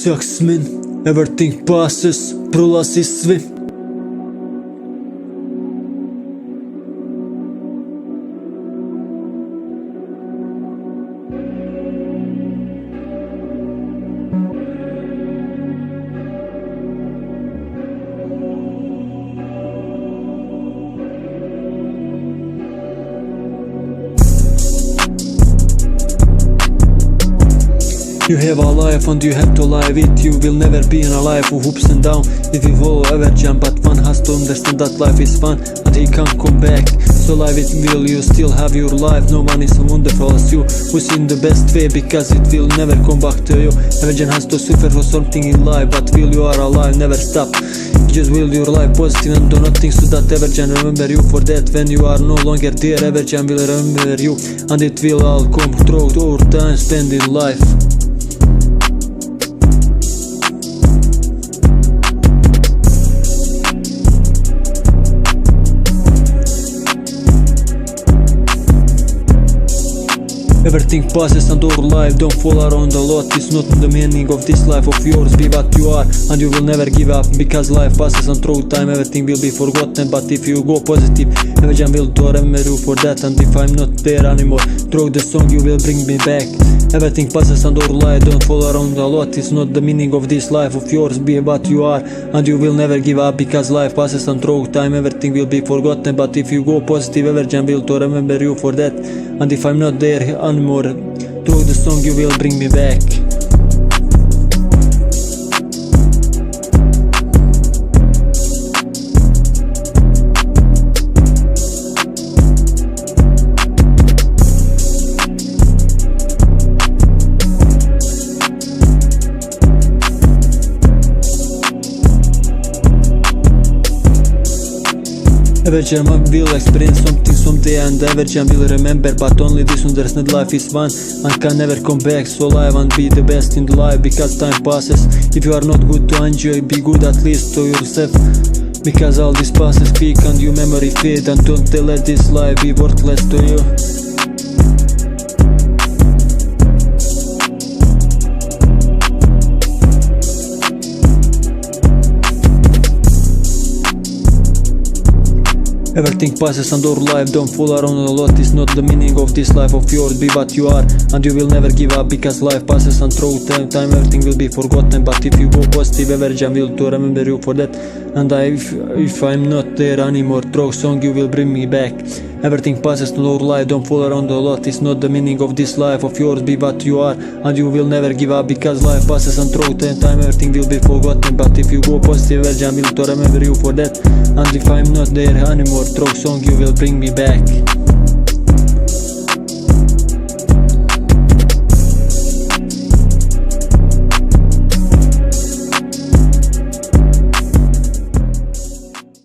jak smin. Everything passes, prolazi svi. You have a life and you have to live it. You will never be in a life of ups and downs. If you follow Everjam, but one has to understand that life is fun and he can't come back. So live it will, you still have your life. No one is wonderful as you, who's in the best way, because it will never come back to you. Everjam has to suffer for something in life, but will you are alive, never stop. Just will your life positive and do nothing so that Everjam remember you for that. When you are no longer there, Everjam will remember you, and it will all come through our time spent in life. Everything passes and our life don't fall around a lot. It's not the meaning of this life of yours. Be what you are and you will never give up, because life passes and through time everything will be forgotten. But if you go positive, Everjam will remember you for that. And if I'm not there anymore, through the song you will bring me back. Everything passes and our life don't fall around a lot. It's not the meaning of this life of yours. Be what you are and you will never give up, because life passes and through time everything will be forgotten. But if you go positive, Everjam will remember you for that. And if I'm not there anymore, through the song you will bring me back. Everjam will experience something someday, and Everjam will remember, but only this understand life is one and can never come back. So live and be the best in life, because time passes. If you are not good to enjoy, be good at least to yourself, because all this passes quick and your memory fade. And don't let this life be worthless to you. Everything passes and our life don't fall around a lot. It's not the meaning of this life of yours. Be what you are and you will never give up, because life passes and through time everything will be forgotten. But if you go positive, Everjam will remember you for that. And if I'm not there anymore, through song you will bring me back. Everything passes and our life don't fall around a lot. It's not the meaning of this life of yours. Be what you are and you will never give up, because life passes and through time everything will be forgotten. But if you go positive, Everjam will remember you for that. And if I'm not there anymore, through song you will bring me back.